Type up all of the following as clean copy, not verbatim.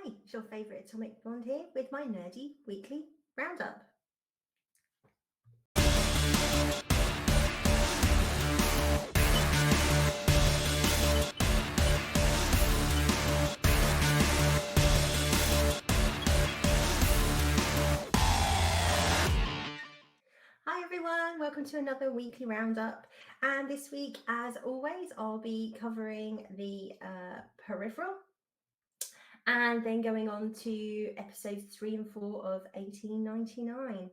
Hi, it's your favourite Atomic Blonde here with my nerdy weekly roundup. Hi everyone, welcome to another weekly roundup. And this week, as always, I'll be covering the Peripheral and then going on to episodes 3 and 4 of 1899.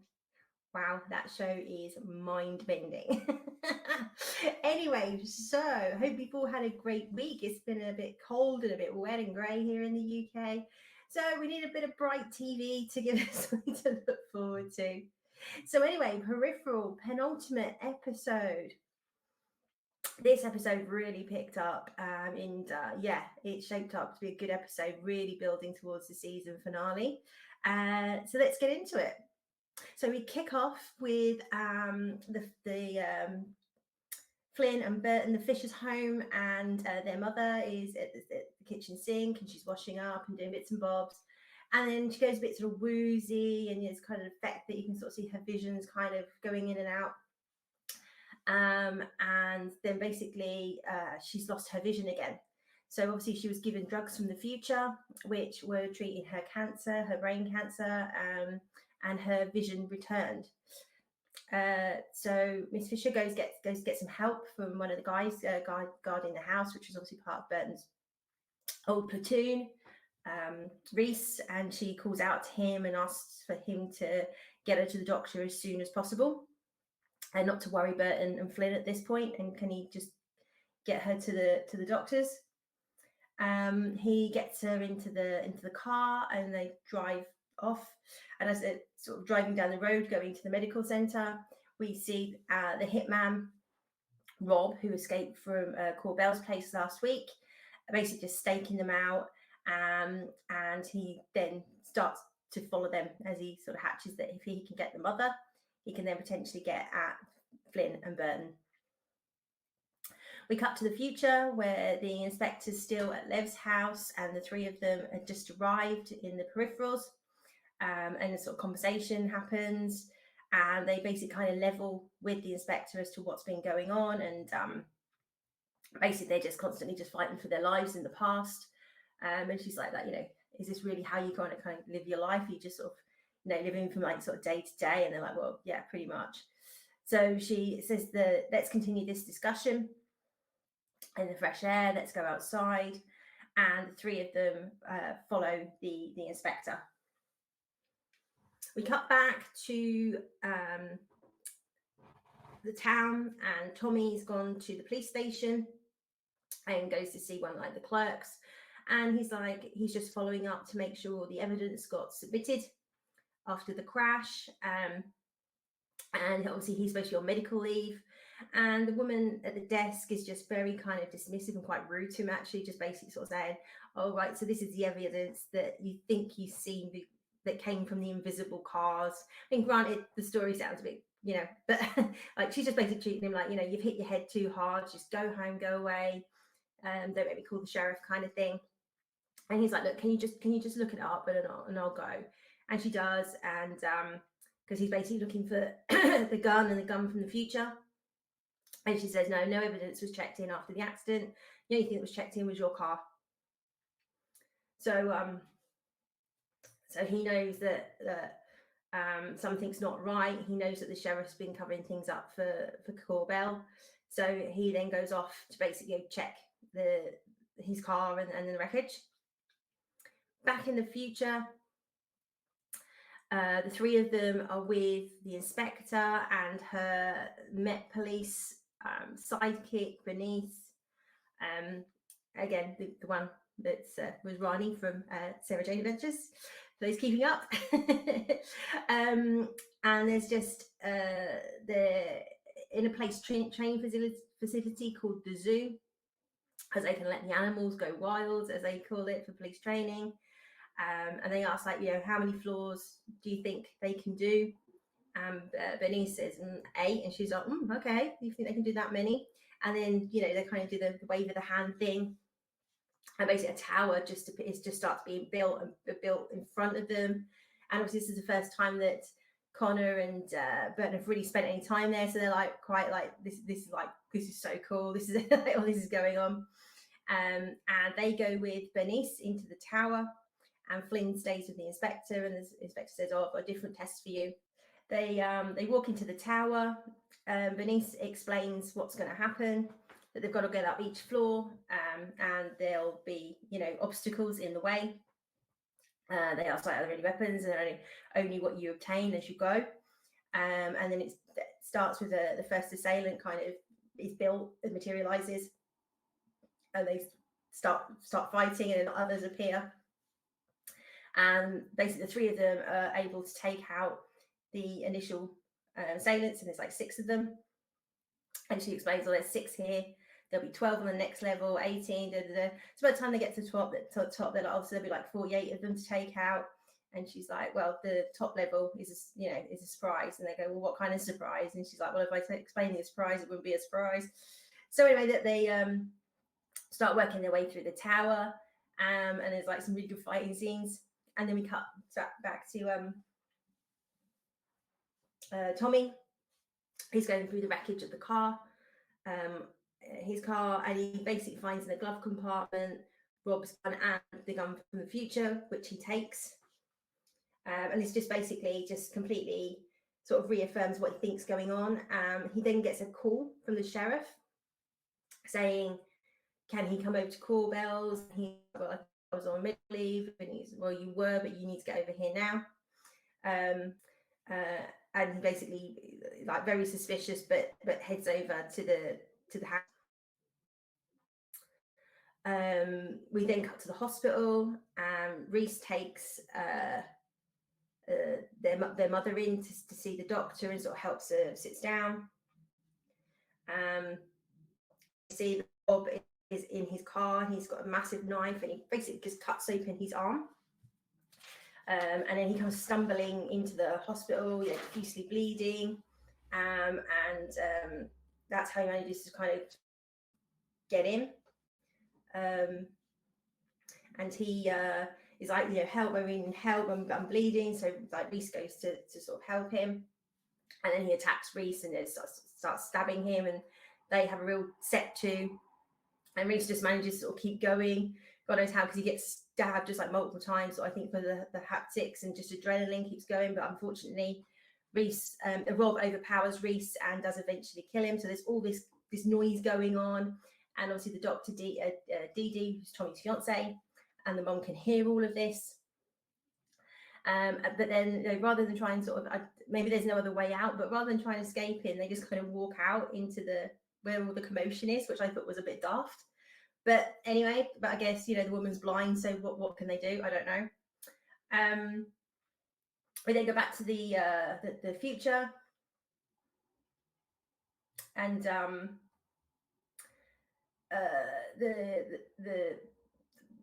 Wow, that show is mind-bending. Anyway, so hope you've all had a great week. It's been a bit cold and a bit wet and grey here in the UK. So we need a bit of bright TV to give us something to look forward to. So anyway, Peripheral, penultimate episode. This episode really picked up and it shaped up to be a good episode, really building towards the season finale. So let's get into it. So we kick off with Flynn and Burton, the Fishers' home, and their mother is at the kitchen sink and she's washing up and doing bits and bobs. And then she goes a bit sort of woozy, and there's kind of effect that you can sort of see her visions kind of going in and out. And then basically she's lost her vision again. So obviously she was given drugs from the future, which were treating her cancer, her brain cancer, and her vision returned. So Miss Fisher goes get some help from one of the guys guarding the house, which was obviously part of Burton's old platoon, Reese, and she calls out to him and asks for him to get her to the doctor as soon as possible, and not to worry Burton and Flynn at this point, and can he just get her to the doctors. He gets her into the car and they drive off, and as they're sort of driving down the road going to the medical centre, we see the hitman Rob, who escaped from Corbell's place last week, basically just staking them out, and he then starts to follow them as he sort of hatches that if he can get the mother, he can then potentially get at Flynn and Burton. We cut to the future where the inspector's still at Lev's house and the three of them had just arrived in the Peripherals, and a sort of conversation happens, and they basically kind of level with the inspector as to what's been going on, and basically they're just constantly just fighting for their lives in the past. And she's like, is this really how you kind of live your life? You just sort of, living from like sort of day to day? And they're like, well, yeah, pretty much. So she says that let's continue this discussion in the fresh air, let's go outside, and the three of them follow the inspector. We cut back to the town, and Tommy's gone to the police station and goes to see one of the clerks, and he's just following up to make sure the evidence got submitted after the crash, and obviously he's supposed to be on medical leave, and the woman at the desk is just very kind of dismissive and quite rude to him, actually, just basically sort of saying, oh right, so this is the evidence that you think you've seen that came from the invisible cars. I mean, granted, the story sounds a bit, but like she's just basically treating him like, you've hit your head too hard, just go home, go away, don't make me call the sheriff, kind of thing. And he's like, look, can you just look it up and I'll go. And she does, and because he's basically looking for the gun from the future. And she says, no evidence was checked in after the accident. The only thing that was checked in was your car. So so he knows that something's not right. He knows that the sheriff's been covering things up for Corbell. So he then goes off to basically check his car and the wreckage. Back in the future, the three of them are with the inspector and her Met Police sidekick, Bernice. Again, the one that was Ronnie from Sarah Jane Adventures, for those keeping up. And there's just they're in a place train facility called the zoo, as they can let the animals go wild, as they call it, for police training. And they ask, how many floors do you think they can do? Bernice says 8, and she's like, okay, you think they can do that many? And then, they kind of do the wave of the hand thing. and basically a tower just starts being built in front of them. And obviously this is the first time that Connor and Burton have really spent any time there, so they're like quite like this is so cool, this is all this is going on. And they go with Bernice into the tower, and Flynn stays with the inspector, and the inspector says, oh, I've got a different test for you. They walk into the tower. Bernice explains what's going to happen, that they've got to get up each floor, and there'll be, obstacles in the way. They ask, like, are there any weapons, and only what you obtain as you go. And then it starts with the first assailant kind of is built and materializes, and they start fighting, and then others appear. And basically the three of them are able to take out the initial assailants, and there's like 6 of them. And she explains, well, there's 6 here, there'll be 12 on the next level, 18, da, da, da. So by the time they get to the top, they're like, obviously there'll be like 48 of them to take out. And she's like, well, the top level is a surprise. And they go, well, what kind of surprise? And she's like, well, if I explain the surprise, it wouldn't be a surprise. So anyway, that they start working their way through the tower, and there's like some really good fighting scenes. And then we cut back to Tommy. He's going through the wreckage of the car, his car, and he basically finds in the glove compartment Rob's gun and the gun from the future, which he takes. And it's just basically just completely sort of reaffirms what he thinks going on. He then gets a call from the sheriff saying, can he come over to call bells? He's well, I was on medical leave, and he's, well, you were, but you need to get over here now. And he basically, like, very suspicious, but heads over to the house. We then cut to the hospital. Reese takes their mother in to see the doctor, and sort of helps her, sits down. See Bob is in his car, and he's got a massive knife, and he basically just cuts open his arm. And then he comes stumbling into the hospital, profusely bleeding. And that's how he manages to kind of get in. And he is like, help, I mean, help, I'm bleeding. So like Reese goes to sort of help him. And then he attacks Reese and starts stabbing him. And they have a real set to. And Reese just manages to sort of keep going. God knows how, because he gets stabbed just like multiple times. So I think for the haptics and just adrenaline keeps going. But unfortunately, Rob overpowers Reese and does eventually kill him. So there's all this noise going on. And obviously the doctor, Dee Dee, who's Tommy's fiance, and the mom can hear all of this. But then, rather than try and sort of, maybe there's no other way out, but rather than try and escape in, they just kind of walk out into where all the commotion is, which I thought was a bit daft. But anyway, I guess, the woman's blind, so what can they do? I don't know. We then go back to the future, and the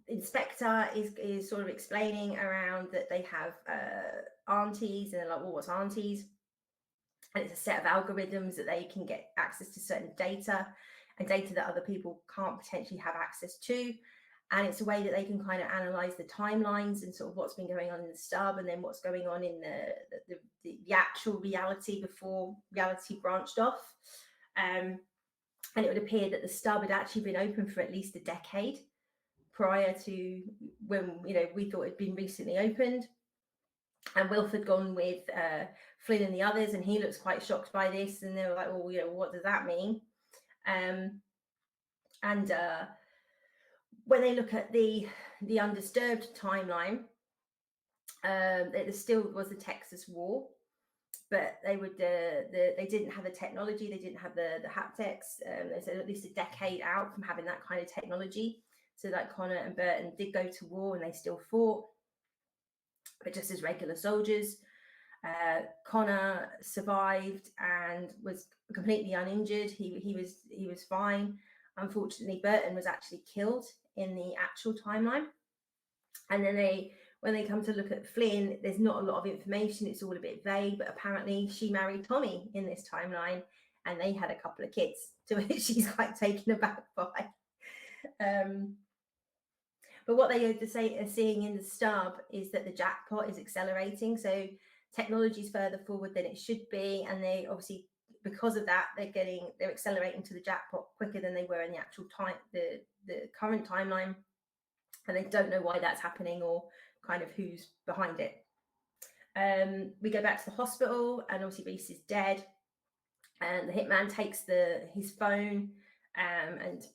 inspector is sort of explaining around that they have aunties, and they're like, well, what's aunties? And it's a set of algorithms that they can get access to certain data, and data that other people can't potentially have access to. And it's a way that they can kind of analyze the timelines and sort of what's been going on in the stub, and then what's going on in the actual reality before reality branched off. And it would appear that the stub had actually been open for at least a decade prior to when we thought it had been recently opened. And Wilf had gone with Flynn and the others, and he looks quite shocked by this, and they were like, well, what does that mean? And when they look at the undisturbed timeline, there still was the Texas War, but they didn't have the technology, they didn't have the haptics. They said at least a decade out from having that kind of technology. So like Connor and Burton did go to war, and they still fought, but just as regular soldiers. Connor survived and was completely uninjured. He was fine. Unfortunately, Burton was actually killed in the actual timeline. And then when they come to look at Flynn, there's not a lot of information. It's all a bit vague, but apparently she married Tommy in this timeline, and they had a couple of kids, to which she's quite taken aback by. But what they are seeing in the stub is that the jackpot is accelerating. So technology is further forward than it should be, and they obviously, because of that, they're accelerating to the jackpot quicker than they were in the actual time, the current timeline, and they don't know why that's happening or kind of who's behind it. We go back to the hospital, and obviously Reese is dead, and the hitman takes his phone and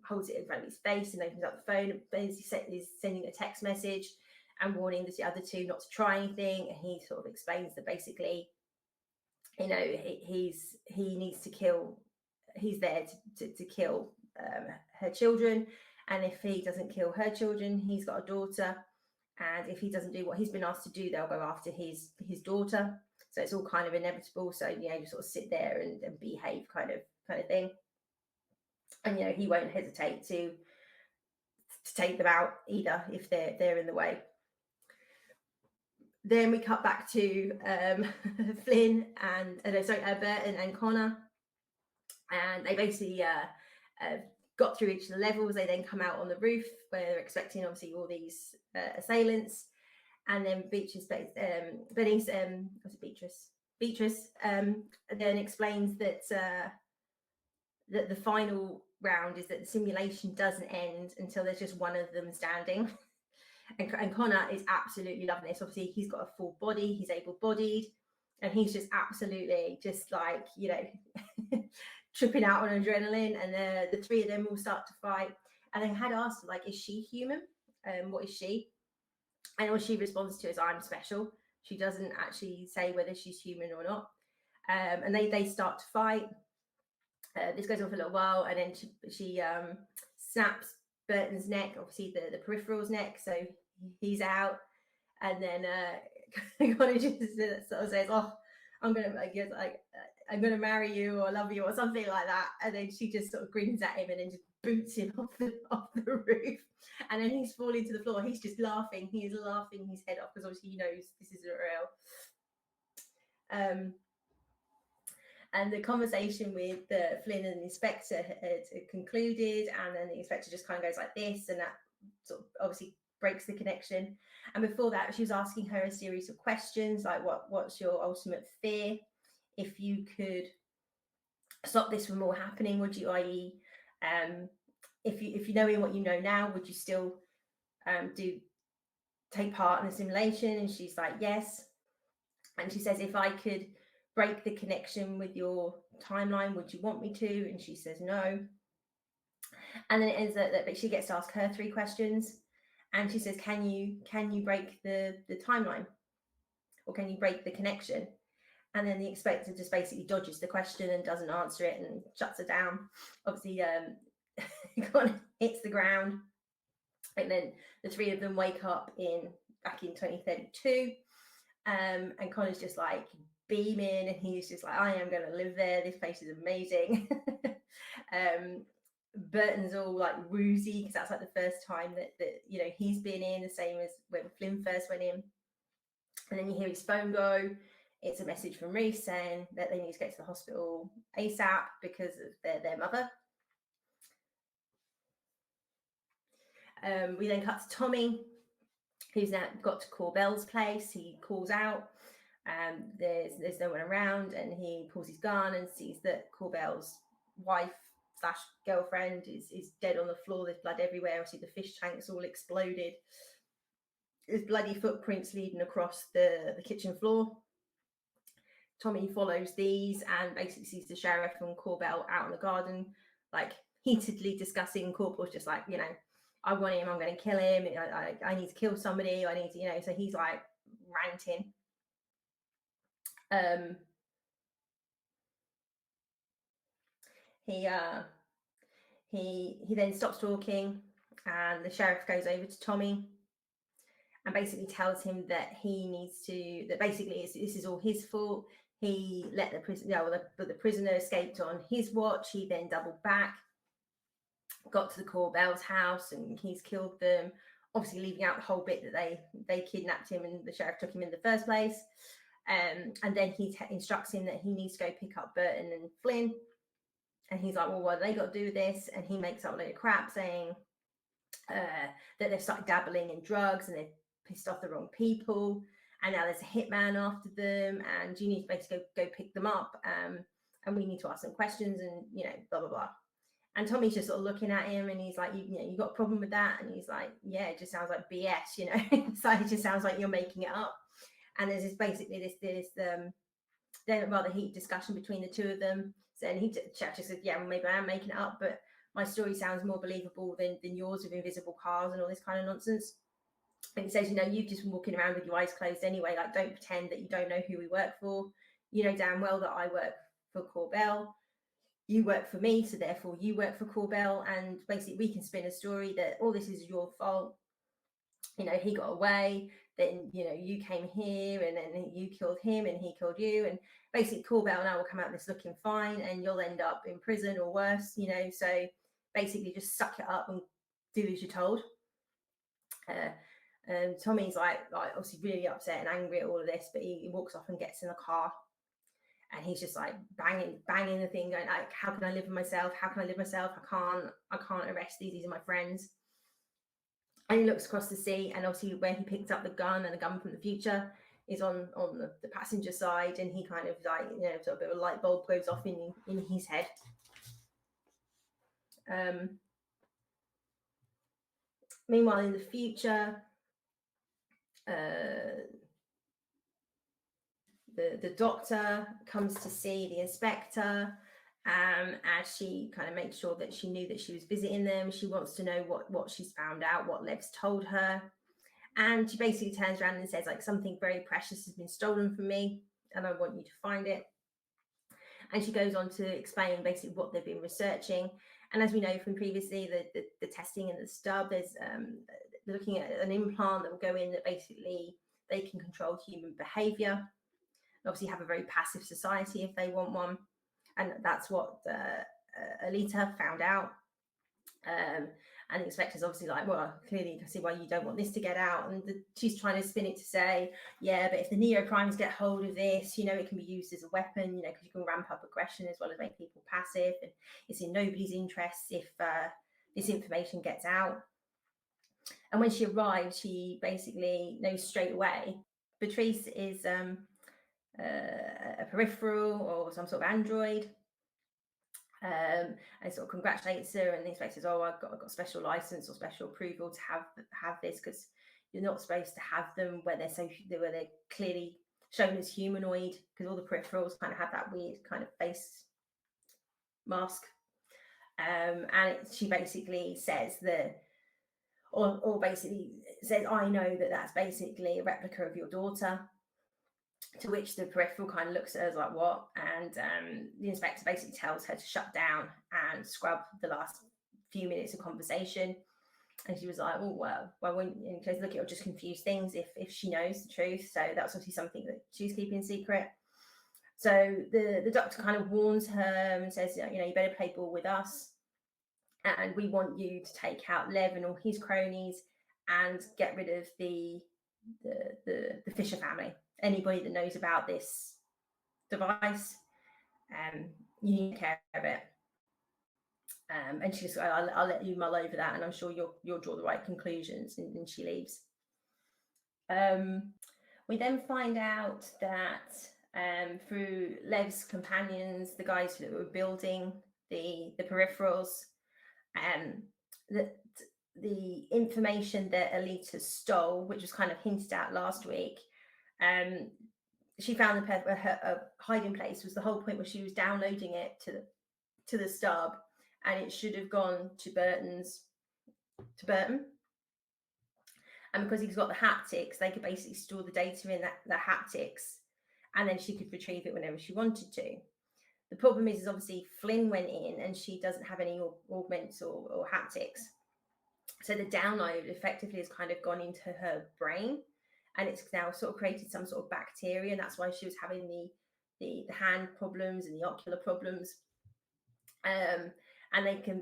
holds it in front of his face and opens up the phone, and basically is sending a text message and warning the other two not to try anything. And he sort of explains that basically, you know, he needs to kill. He's there to kill her children, and if he doesn't kill her children, he's got a daughter, and if he doesn't do what he's been asked to do, they'll go after his daughter. So it's all kind of inevitable. So, you know, you sort of sit there and behave kind of thing. And, you know, he won't hesitate to take them out either if they're in the way. Then we cut back to Flynn and Burton and Connor, and they basically got through each of the levels. They then come out on the roof where they're expecting obviously all these assailants, and then Beatrice then explains that that the final round is that the simulation doesn't end until there's just one of them standing. And Connor is absolutely loving this. Obviously, he's got a full body, he's able-bodied, and he's just absolutely just like, you know, tripping out on adrenaline. And the three of them will start to fight. And I had asked her, like, is she human? What is she? And all she responds to is, I'm special. She doesn't actually say whether she's human or not. And they start to fight. This goes on for a little while, and then she snaps Burton's neck, obviously the peripheral's neck, so he's out. And then Connor just sort of says, "Oh, I'm gonna marry you or love you," or something like that. And then she just sort of grins at him and then just boots him off the roof. And then he's falling to the floor. He's just laughing. He is laughing his head off because obviously he knows this isn't real. And the conversation with Flynn and the inspector had concluded, and then the inspector just kind of goes like this, and that sort of obviously breaks the connection. And before that, she was asking her a series of questions like, what's your ultimate fear? If you could stop this from more happening, would you? I.e., if you knowing what you know now, would you still take part in the simulation? And she's like, yes. And she says, if I could break the connection with your timeline, would you want me to? And she says no. And then it ends up that she gets to ask her 3 questions, and she says, can you break the timeline, or can you break the connection? And then the inspector just basically dodges the question and doesn't answer it and shuts her down. Obviously, Connor hits the ground, and then the 3 of them wake up back in 2032. And Connor's just like beaming, and he's just like, I am going to live there. This place is amazing. Burton's all like woozy because that's like the first time that you know he's been in, the same as when Flynn first went in. And then you hear his phone go. It's a message from Reese saying that they need to get to the hospital ASAP because of their mother. We then cut to Tommy, who's now got to Corbell's place. He calls out. There's no one around, and he pulls his gun and sees that Corbell's wife/girlfriend is dead on the floor. There's blood everywhere. I see the fish tank's all exploded. There's bloody footprints leading across the kitchen floor. Tommy follows these and basically sees the sheriff and Corbell out in the garden, like heatedly discussing. Corporal's just like, you know, I want him, I'm going to kill him, I need to kill somebody, I need to, you know, so he's like ranting. He then stops talking, and the sheriff goes over to Tommy and basically tells him that he needs to, that basically this is all his fault. He let the prisoner escaped on his watch. He then doubled back, got to the Corbell's house, and he's killed them, obviously leaving out the whole bit that they kidnapped him and the sheriff took him in the first place. And then he instructs him that he needs to go pick up Burton and Flynn. And he's like, well, what do they got to do with this? And he makes up a load of crap saying that they've started dabbling in drugs and they've pissed off the wrong people, and now there's a hitman after them, and you need to basically go pick them up, and we need to ask them questions, and blah blah blah. And Tommy's just sort of looking at him, and he's like, you got a problem with that? And he's like, yeah, it just sounds like BS, It's like, it just sounds like you're making it up. And there's this then rather heated discussion between the two of them. So, and Chad just said, yeah, well, maybe I am making it up, but my story sounds more believable than yours with invisible cars and all this kind of nonsense. And he says, you've just been walking around with your eyes closed anyway. Like, don't pretend that you don't know who we work for. You know damn well that I work for Corbell. You work for me, so therefore you work for Corbell. And basically we can spin a story that all this is your fault. He got away, then, you came here and then you killed him and he killed you. And basically Corbell and I will come out of this looking fine and you'll end up in prison or worse, So basically just suck it up and do as you're told. Tommy's like obviously really upset and angry at all of this, but he walks off and gets in the car. And he's just like banging the thing, going like, how can I live with myself? How can I live myself? I can't arrest these are my friends. And he looks across the sea, and obviously where he picked up the gun, and the gun from the future is on the passenger side, and he kind of like, sort of a bit of a light bulb goes off in his head. Meanwhile, in the future, the doctor comes to see the inspector, as she kind of makes sure that she knew that she was visiting them. She wants to know what she's found out, what Lev's told her. And she basically turns around and says, like, something very precious has been stolen from me, and I want you to find it. And she goes on to explain basically what they've been researching. And as we know from previously, the testing in the stub, there's looking at an implant that will go in that basically they can control human behavior. Obviously have a very passive society if they want one. And that's what Alita found out. And the inspector's obviously like, well, clearly you can see why you don't want this to get out. And she's trying to spin it to say, yeah, but if the Neoprimes get hold of this, it can be used as a weapon, because you can ramp up aggression as well as make people passive. And it's in nobody's interests if this information gets out. And when she arrives, she basically knows straight away Patrice is a peripheral or some sort of android. And sort of congratulates her, and the inspector says, oh, I've got special license or special approval to have this, because you're not supposed to have them where they're clearly shown as humanoid, because all the peripherals kind of have that weird kind of face mask. And she basically says that, or basically says, I know that that's basically a replica of your daughter. To which the peripheral kind of looks at her as like, what? And the inspector basically tells her to shut down and scrub the last few minutes of conversation. And she was like, oh, well, why wouldn't you? Because look, it'll just confuse things if she knows the truth. So that's obviously something that she's keeping secret. So the doctor kind of warns her and says, you better play ball with us. And we want you to take out Lev and all his cronies and get rid of the Fisher family. Anybody that knows about this device, you need to care of it. And she just, I'll let you mull over that, and I'm sure you'll draw the right conclusions. And she leaves. We then find out that through Lev's companions, the guys that were building the peripherals, that the information that Alita stole, which was kind of hinted at last week, she found her hiding place was the whole point where she was downloading it to the stub, and it should have gone to Burton. And because he's got the haptics, they could basically store the data in the haptics, and then she could retrieve it whenever she wanted to. The problem is obviously Flynn went in and she doesn't have any augments or haptics. So the download effectively has kind of gone into her brain, and it's now sort of created some sort of bacteria, and that's why she was having the hand problems and the ocular problems. And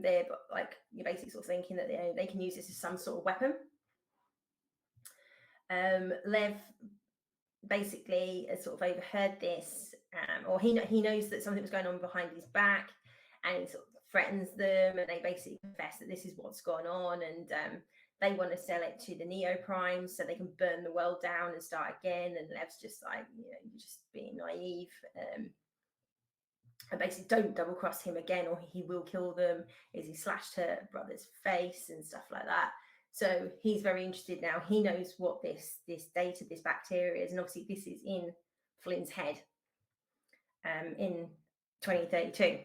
they're like, you're basically sort of thinking that they can use this as some sort of weapon. Lev basically has sort of overheard this, or he knows that something was going on behind his back, and he sort of threatens them, and they basically confess that this is what's gone on. And they want to sell it to the Neoprimes so they can burn the world down and start again. And Lev's just like, you're just being naive. And basically don't double cross him again or he will kill them. Is he slashed her brother's face and stuff like that. So he's very interested now. He knows what this data, this bacteria is, and obviously this is in Flynn's head in 2032.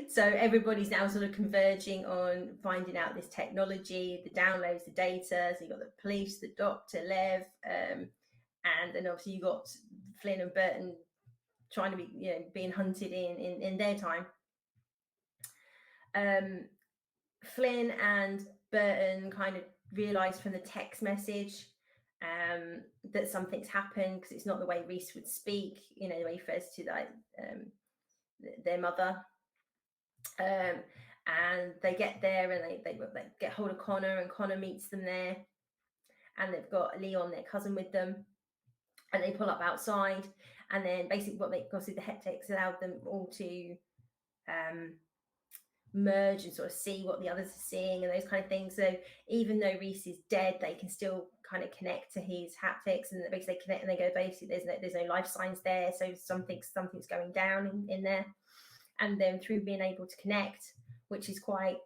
So everybody's now sort of converging on finding out this technology, the downloads, the data. So you've got the police, the doctor, Lev, and then obviously you got Flynn and Burton trying to be, being hunted in their time. Flynn and Burton kind of realised from the text message that something's happened, because it's not the way Reese would speak, the way he refers to their mother. And they get there and they get hold of Connor, and Connor meets them there, and they've got Leon, their cousin, with them, and they pull up outside, and then basically obviously the heptics allowed them all to merge and sort of see what the others are seeing and those kind of things. So even though Reese is dead, they can still kind of connect to his haptics, and basically they connect and they go, basically there's no life signs there, so something's going down in there. And then through being able to connect, which is quite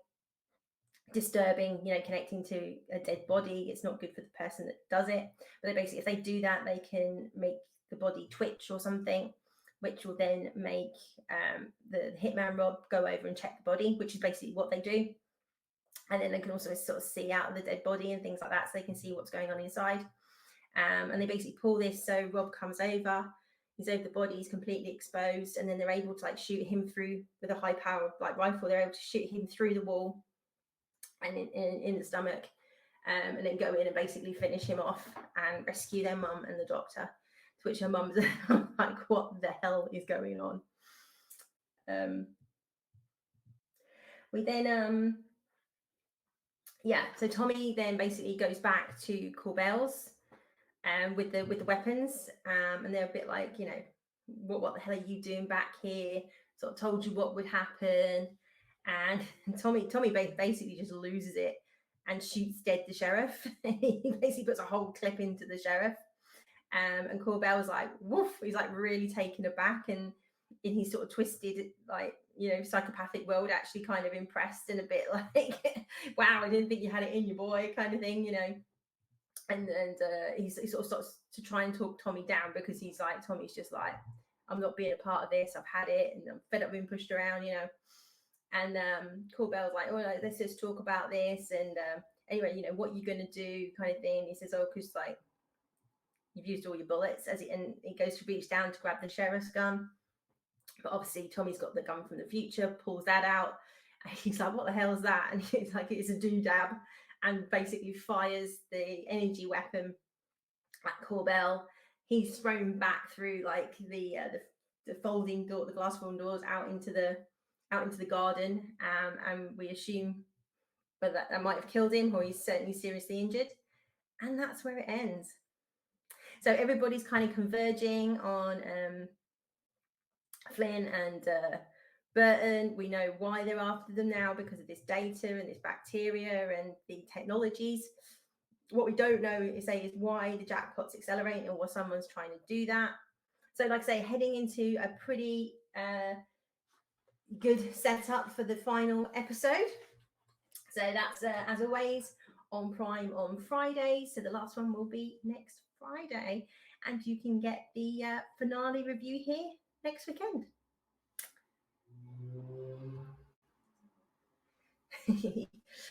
disturbing, connecting to a dead body, it's not good for the person that does it. But basically, if they do that, they can make the body twitch or something, which will then make the hitman Rob go over and check the body, which is basically what they do. And then they can also sort of see out of the dead body and things like that, so they can see what's going on inside. And they basically pull this, so Rob comes over, he's over the body, he's completely exposed, and then they're able to shoot him through with a high power rifle. They're able to shoot him through the wall and in the stomach, and then go in and basically finish him off and rescue their mum and the doctor. To which her mum's like, what the hell is going on? We then so Tommy then basically goes back to Corbell's with the weapons, and they're a bit like, what the hell are you doing back here? Sort of told you what would happen. And Tommy basically just loses it and shoots dead the sheriff. He basically puts a whole clip into the sheriff. And Corbell's like, woof, he's like really taken aback, and in his sort of twisted, psychopathic world, actually kind of impressed and a bit like, wow, I didn't think you had it in you, boy, kind of thing, And he sort of starts to try and talk Tommy down, because he's like, Tommy's just like, I'm not being a part of this, I've had it, and I'm fed up being pushed around, And Corbell's like, oh, let's just talk about this, and anyway, what you're going to do, kind of thing. He says, oh, because you've used all your bullets, and he goes to reach down to grab the sheriff's gun, but obviously Tommy's got the gun from the future, pulls that out, and he's like, what the hell is that? And he's like, it's a doodab, and basically fires the energy weapon at Corbell. He's thrown back through the folding door, the glass folding doors, out into the garden, and we assume whether that might have killed him, or he's certainly seriously injured, and that's where it ends. So everybody's kind of converging on Flynn and Burton. We know why they're after them now, because of this data and this bacteria and the technologies. What we don't know is why the jackpot's accelerating and what someone's trying to do that. So like I say, heading into a pretty good setup for the final episode. So that's as always on Prime on Friday. So the last one will be next Friday, and you can get the finale review here next weekend.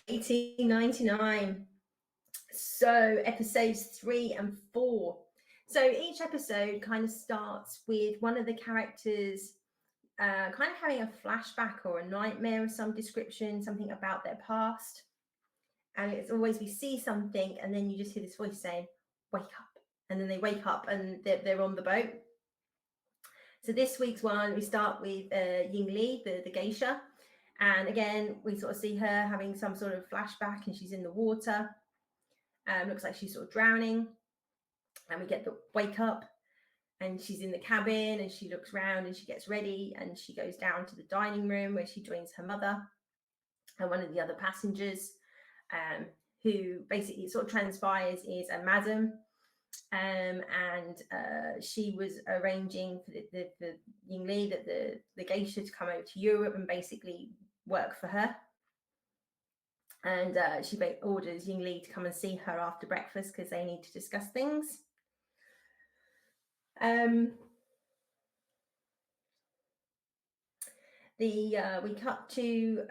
$18.99. So episodes 3 and 4. So each episode kind of starts with one of the characters kind of having a flashback or a nightmare of some description, something about their past. And it's always, we see something and then you just hear this voice saying, wake up. And then they wake up and they're on the boat. So this week's one, we start with Ying Li, the geisha. And again, we sort of see her having some sort of flashback, and she's in the water. Looks like she's sort of drowning. And we get the wake up, and she's in the cabin, and she looks around and she gets ready, and she goes down to the dining room where she joins her mother and one of the other passengers. who basically sort of transpires is a madam. And she was arranging for the Ying Li, that the geisha, to come over to Europe and basically work for her. And she orders Ying Li to come and see her after breakfast because they need to discuss things. We cut to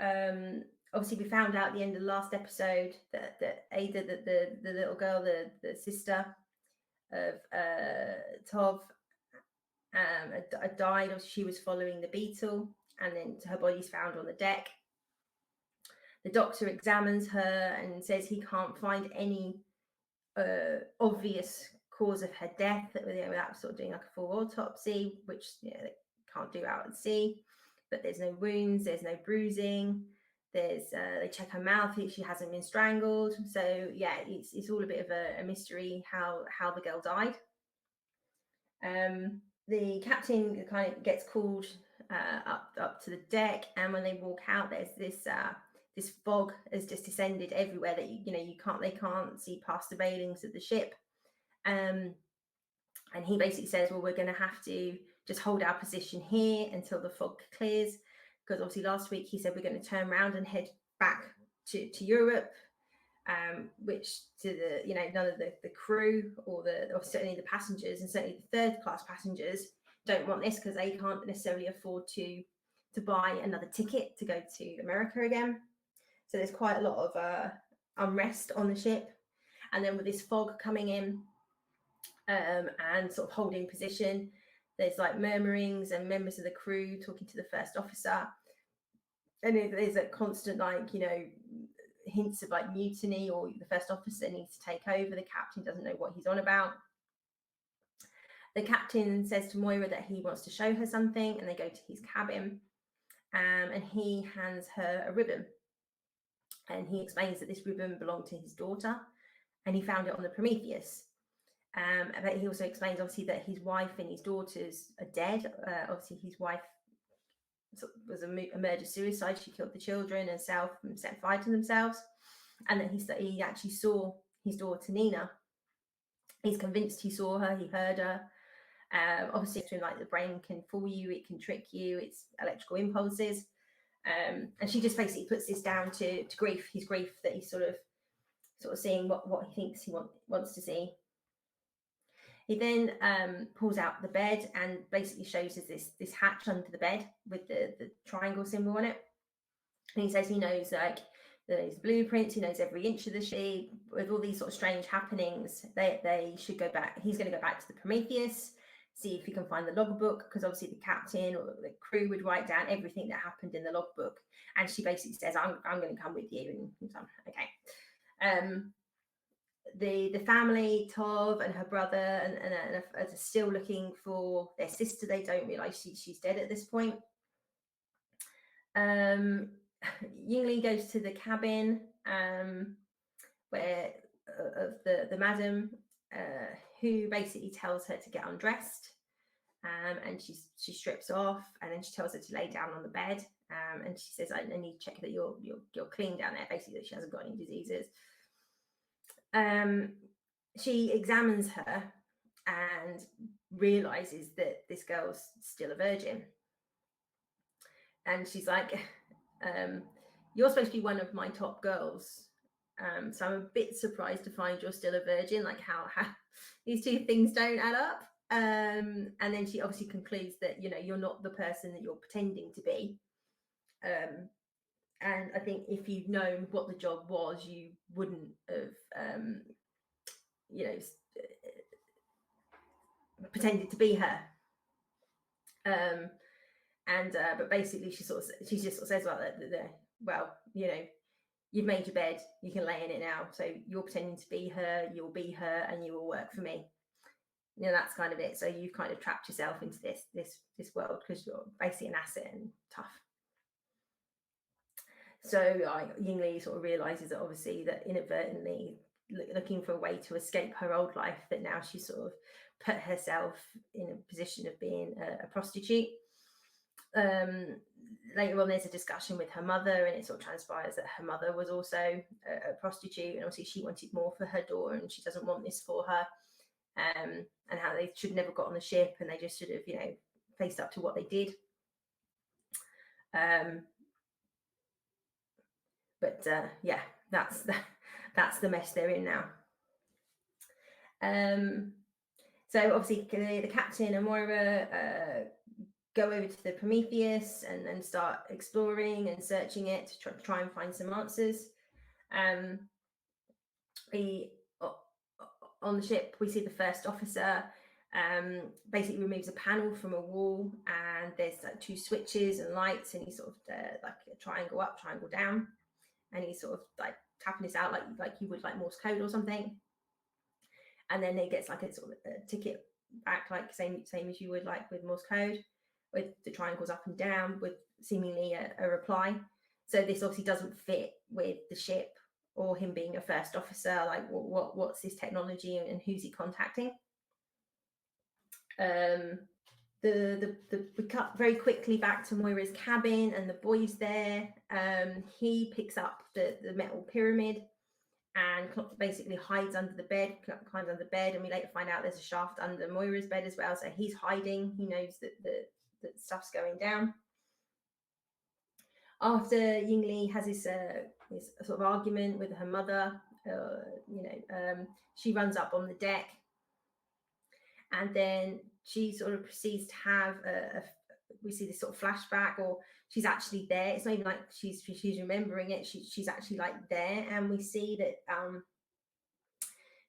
obviously we found out at the end of the last episode that Ada, that the little girl, the sister of Tov, had died. She was following the beetle, and then her body's found on the deck. The doctor examines her and says he can't find any obvious cause of her death without sort of doing like a full autopsy, which they can't do out at sea. But there's no wounds, there's no bruising. They check her mouth; she hasn't been strangled. So yeah, it's all a bit of a mystery how the girl died. The captain kind of gets called up to the deck, and when they walk out, there's this fog has just descended everywhere that they can't see past the railings of the ship. And he basically says, well, we're going to have to just hold our position here until the fog clears, because obviously last week he said we're going to turn around and head back to Europe, which to none of the crew or certainly the passengers, and certainly the third class passengers, don't want this, because they can't necessarily afford to buy another ticket to go to America again. So there's quite a lot of unrest on the ship. And then with this fog coming in and sort of holding position, there's like murmurings and members of the crew talking to the first officer. And there's a constant hints of like mutiny, or the first officer needs to take over. The captain doesn't know what he's on about. The captain says to Moira that he wants to show her something, and they go to his cabin, and he hands her a ribbon. And he explains that this ribbon belonged to his daughter, and he found it on the Prometheus. But he also explains, obviously, that his wife and his daughters are dead. Obviously, his wife was a murder-suicide. She killed the children and set fire to themselves. And that he actually saw his daughter Nina. He's convinced he saw her, he heard her. Obviously, like the brain can fool you, it can trick you. It's electrical impulses. And she just basically puts this down to grief, his grief, that he's sort of seeing what he thinks he wants to see. He then pulls out the bed and basically shows us this hatch under the bed with the triangle symbol on it. And he says he knows those blueprints, he knows every inch of the ship. With all these sort of strange happenings, they should go back. He's going to go back to the Prometheus, see if he can find the logbook, because obviously the captain or the crew would write down everything that happened in the logbook. And she basically says, I'm going to come with you. And he's like, okay. The family, Tov and her brother, and are still looking for their sister. They don't realise she's dead at this point. Ying Li goes to the cabin where of the madam, who basically tells her to get undressed, and she strips off, and then she tells her to lay down on the bed, and she says, I need to check that you're clean down there, basically that she hasn't got any diseases. She examines her and realizes that this girl's still a virgin, and she's like, you're supposed to be one of my top girls, so I'm a bit surprised to find you're still a virgin. Like how these two things don't add up. And then she obviously concludes that you're not the person that you're pretending to be. And I think if you'd known what the job was, you wouldn't have pretended to be her. But basically she just sort of says well, you've made your bed, you can lay in it now. So you're pretending to be her, you'll be her, and you will work for me. That's kind of it. So you've kind of trapped yourself into this world because you're basically an asset and tough. So Ying Li sort of realizes that obviously that inadvertently looking for a way to escape her old life, that now she sort of put herself in a position of being a prostitute. later on there's a discussion with her mother, and it sort of transpires that her mother was also a prostitute, and obviously she wanted more for her daughter and she doesn't want this for her, and how they should never got on the ship and they just should have, you know, faced up to what they did. But yeah, that's the mess they're in now. So obviously the captain and Moira go over to the Prometheus and start exploring and searching it to try and find some answers. On the ship, we see the first officer basically removes a panel from a wall, and there's like 2 switches and lights, and he's sort of like a triangle up, triangle down, and he's sort of like tapping this out like you would like Morse code or something. And then it gets like a sort of a ticket back, like same as you would like with Morse code, with the triangles up and down with seemingly a reply. So this obviously doesn't fit with the ship or him being a first officer. Like what's this technology and who's he contacting? We cut very quickly back to Moira's cabin and the boy's there. He picks up the metal pyramid and basically hides under the bed, climbs under the bed, and we later find out there's a shaft under Moira's bed as well. So he's hiding. He knows that stuff's going down. After Yingli has this sort of argument with her mother, she runs up on the deck, and then she sort of proceeds to have we see this sort of flashback, or she's actually there. It's not even like she's remembering it. She's actually like there, and we see that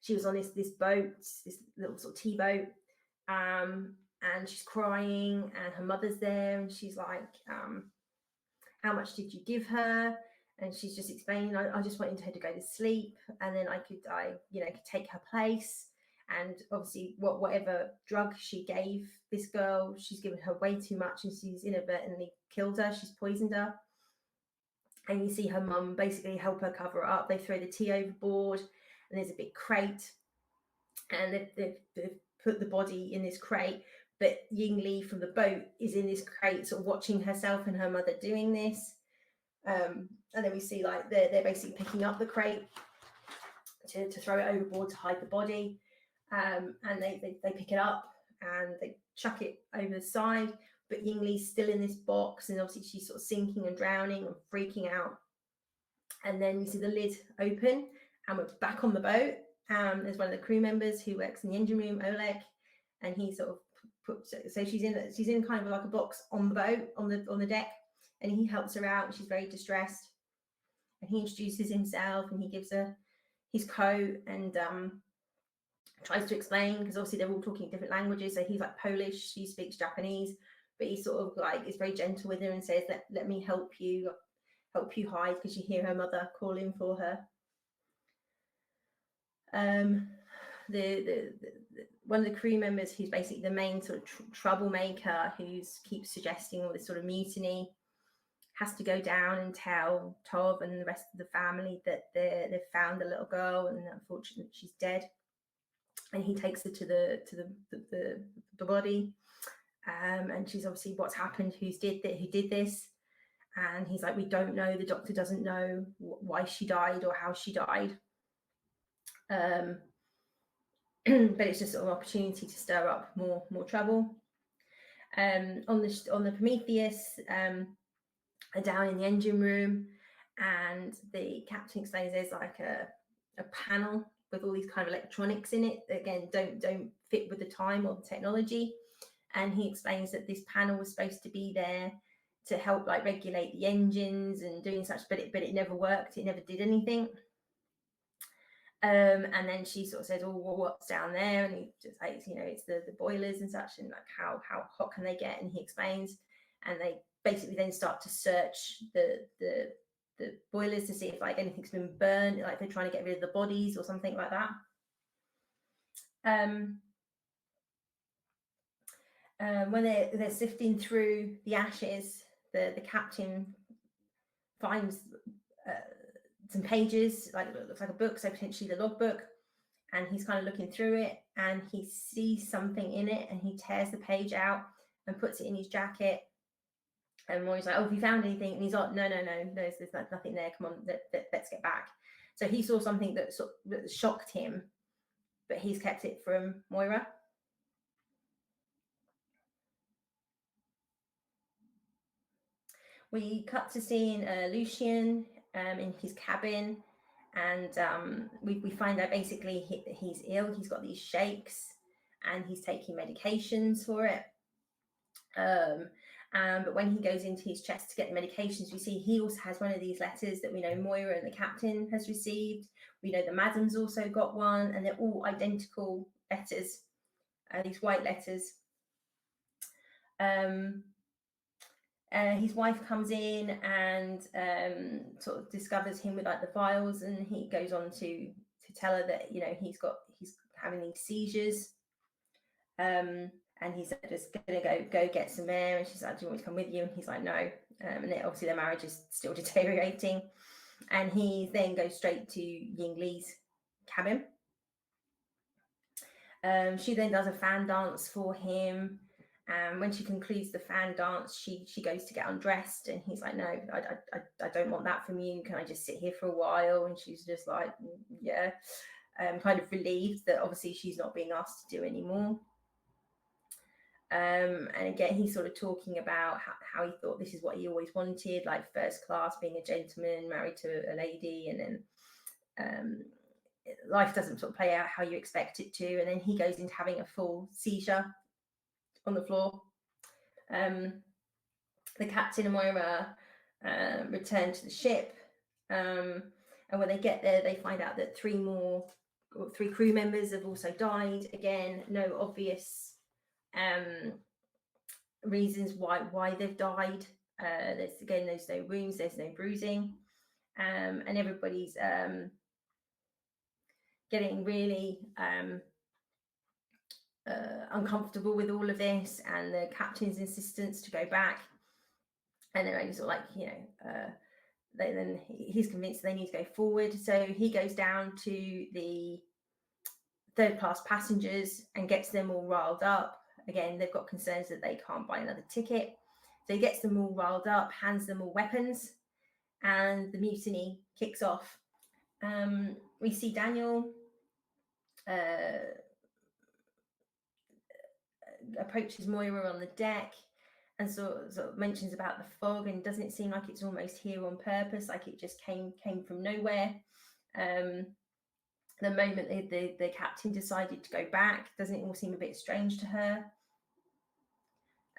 she was on this boat, this little sort of tea boat, and she's crying, and her mother's there, and she's like, how much did you give her? And she's just explaining, I just wanted her to go to sleep, and then I could take her place. And obviously, whatever drug she gave this girl, she's given her way too much, and she's inadvertently killed her. She's poisoned her. And you see her mum basically help her cover it up. They throw the tea overboard, and there's a big crate, and they've put the body in this crate. But Yingli from the boat is in this crate, sort of watching herself and her mother doing this. And then we see like they're basically picking up the crate to throw it overboard to hide the body. And they pick it up and they chuck it over the side. But Yingli's still in this box, and obviously she's sort of sinking and drowning and freaking out. And then you see the lid open, and we're back on the boat. There's one of the crew members who works in the engine room, Oleg, and he sort of so she's in kind of like a box on the boat on the deck, and he helps her out, and she's very distressed. And he introduces himself, and he gives her his coat, and tries to explain, because obviously they're all talking different languages. So he's like Polish, she speaks Japanese, but he sort of like is very gentle with her and says, let me help you hide, because you hear her mother calling for her. The one of the crew members, who's basically the main sort of troublemaker, who keeps suggesting all this sort of mutiny, has to go down and tell Tov and the rest of the family that they've found the little girl, and unfortunately she's dead. And he takes her to the body, and she's obviously, what's happened, who did this, and he's like, we don't know, the doctor doesn't know why she died or how she died. But it's just sort of an opportunity to stir up more trouble. On the Prometheus, are down in the engine room, and the captain explains there's like a panel with all these kind of electronics in it that, again, don't fit with the time or the technology. And he explains that this panel was supposed to be there to help like regulate the engines and doing such, but it never worked. It never did anything. And then she sort of says, oh, well, what's down there? And he just like, it's the boilers and such, and like how hot can they get? And he explains, and they basically then start to search the boilers to see if like anything's been burned, like they're trying to get rid of the bodies or something like that. When they're sifting through the ashes, the captain finds some pages, like it looks like a book, so potentially the logbook, and he's kind of looking through it, and he sees something in it, and he tears the page out and puts it in his jacket. And Moira's like, oh, have you found anything? And he's like, no, there's nothing there. Come on, let's get back. So he saw something that shocked him, but he's kept it from Moira. We cut to seeing Lucian in his cabin, and we find out basically he's ill. He's got these shakes, and he's taking medications for it. But when he goes into his chest to get the medications, we see he also has one of these letters that we know Moira and the captain has received. We know the madam's also got one, and they're all identical letters, these white letters. His wife comes in and sort of discovers him with like the vials, and he goes on to tell her that he's having these seizures, and he's just gonna go get some air, and she's like, do you want me to come with you? And he's like, no. And obviously their marriage is still deteriorating, and he then goes straight to Ying Li's cabin. She then does a fan dance for him. When she concludes the fan dance, she goes to get undressed, and he's like, no, I don't want that from you. Can I just sit here for a while? And she's just like, yeah, kind of relieved that obviously she's not being asked to do anymore. And again, he's sort of talking about how he thought this is what he always wanted, like first class, being a gentleman, married to a lady, and then life doesn't sort of play out how you expect it to. And then he goes into having a full seizure on the floor. The captain and Moira return to the ship, and when they get there, they find out that three crew members have also died. Again, no obvious reasons why they've died. There's no wounds, there's no bruising, and everybody's getting really uncomfortable with all of this, and the captain's insistence to go back, and they're only sort of like, then he's convinced they need to go forward, so he goes down to the third class passengers and gets them all riled up. Again, they've got concerns that they can't buy another ticket, so he gets them all riled up, hands them all weapons, and the mutiny kicks off. We see Daniel approaches Moira on the deck and sort of mentions about the fog, and doesn't it seem like it's almost here on purpose, like it just came from nowhere? The moment the captain decided to go back, doesn't it all seem a bit strange to her?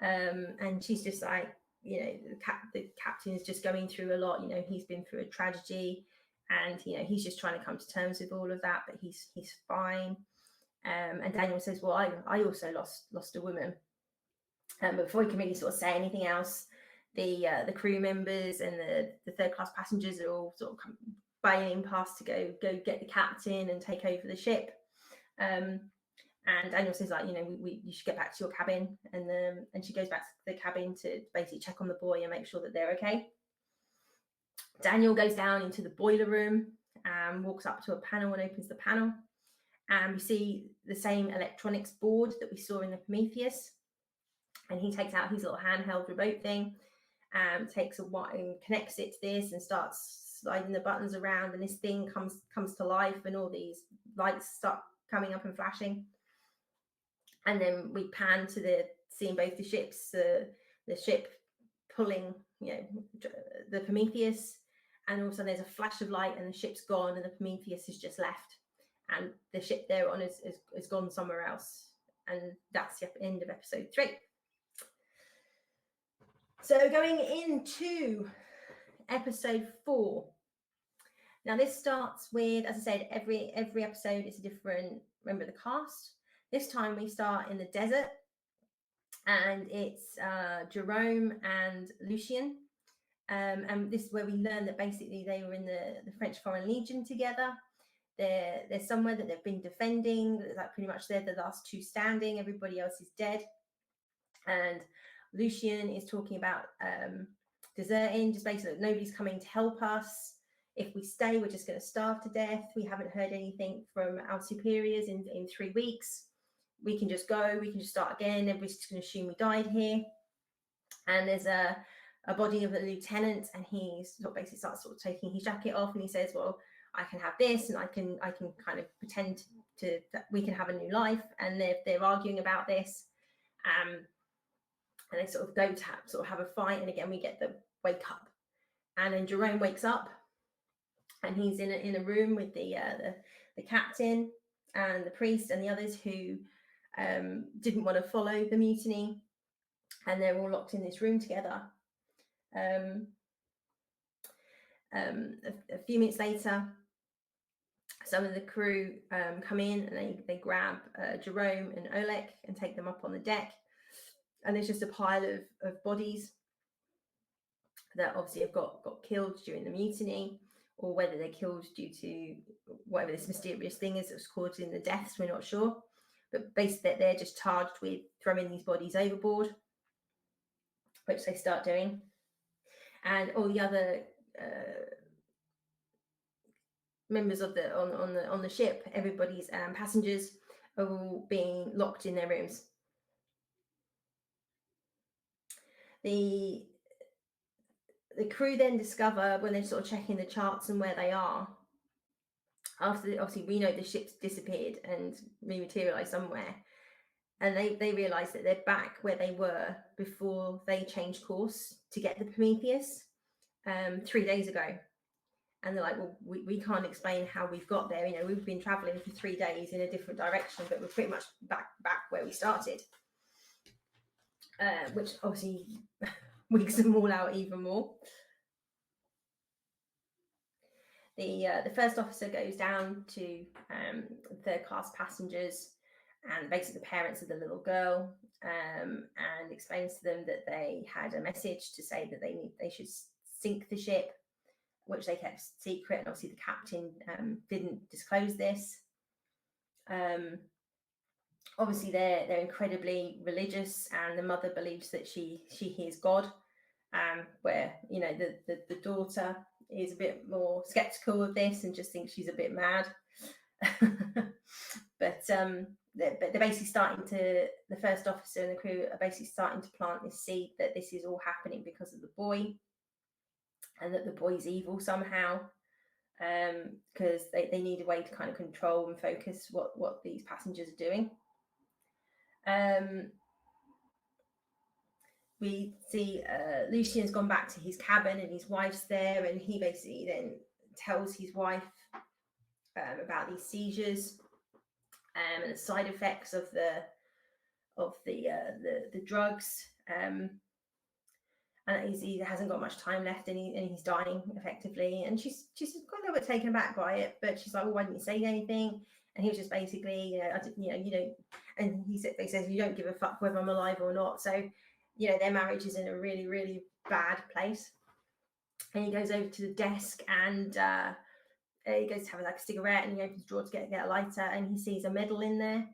And she's just like, the captain is just going through a lot. He's been through a tragedy, and he's just trying to come to terms with all of that, but he's fine. And Daniel says, well, I also lost a woman. But before he can really sort of say anything else, the crew members and the third class passengers are all sort of bailing past to go get the captain and take over the ship. And Daniel says, like, you should get back to your cabin, and she goes back to the cabin to basically check on the boy and make sure that they're okay. Daniel goes down into the boiler room and walks up to a panel and opens the panel, and we see the same electronics board that we saw in the Prometheus, and he takes out his little handheld remote thing, takes a wire and connects it to this and starts sliding the buttons around, and this thing comes to life, and all these lights start coming up and flashing. And then we pan to seeing both the ships, the ship pulling the Prometheus, and also there's a flash of light and the ship's gone and the Prometheus is just left, and the ship they're on is gone somewhere else. And that's the end of episode 3. So going into episode 4. Now this starts with, as I said, every episode is a different member of the cast. This time we start in the desert, and it's Jerome and Lucien. And this is where we learn that basically they were in the French Foreign Legion together. They're somewhere that they've been defending. Like pretty much they're the last two standing. Everybody else is dead. And Lucien is talking about deserting, just basically nobody's coming to help us. If we stay, we're just going to starve to death. We haven't heard anything from our superiors in 3 weeks. We can just go. We can just start again. Everybody's just going to assume we died here. And there's a body of a lieutenant, and he sort of basically starts sort of taking his jacket off, and he says, well, I can have this, and I can kind of pretend that we can have a new life. And they're arguing about this, and they sort of go to have a fight. And again, we get the wake up, and then Jerome wakes up, and he's in a room with the captain and the priest and the others who didn't want to follow the mutiny, and they're all locked in this room together. A few minutes later, some of the crew come in, and they grab Jerome and Oleg and take them up on the deck. And there's just a pile of bodies that obviously have got killed during the mutiny, or whether they're killed due to whatever this mysterious thing is that was causing the deaths, we're not sure. But basically, they're just charged with throwing these bodies overboard, which they start doing. And all the other members of on the ship, everybody's passengers, are all being locked in their rooms. The crew then discover, when they're sort of checking the charts and where they are, after obviously we know the ship's disappeared and rematerialized somewhere, and they realize that they're back where they were before they changed course to get the Prometheus 3 days ago. And they're like, well, we can't explain how we've got there. You know, we've been traveling for 3 days in a different direction, but we're pretty much back where we started, which obviously wigs them all out even more. The first officer goes down to third class passengers and basically the parents of the little girl, and explains to them that they had a message to say that they should sink the ship, which they kept secret, and obviously the captain didn't disclose this. Obviously they're incredibly religious, and the mother believes that she hears God, where, you know, the daughter is a bit more skeptical of this and just thinks she's a bit mad. But they're basically starting to, the first officer and the crew are basically starting to plant this seed that this is all happening because of the boy, and that the boy's evil somehow, because they need a way to kind of control and focus what these passengers are doing. We see Lucian's gone back to his cabin, and his wife's there, and he basically then tells his wife about these seizures and the side effects of the drugs, and he hasn't got much time left, and he's dying effectively. And she's quite a little bit taken aback by it, but she's like, well, why didn't you say anything? And he was just basically, and they says, you don't give a fuck whether I'm alive or not. So, you know, their marriage is in a really, really bad place. And he goes over to the desk, and he goes to have like a cigarette, and he opens the drawer to get a lighter, and he sees a medal in there,